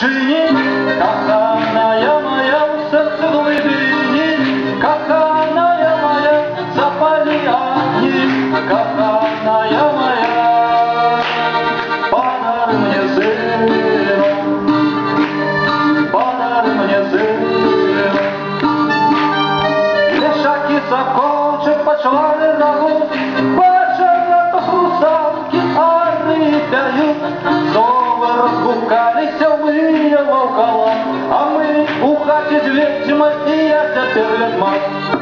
вершине, коханая моя, в сердце глубине, коханая моя, за поляне, коханая моя, подари мне сына, подари мне сына. Лешаки, сокольчик, почвали зовут, бачата русалки, ары пяют, совы разгукались, вые волкала, а мы у хати ведьма, и я теперь ведьмак.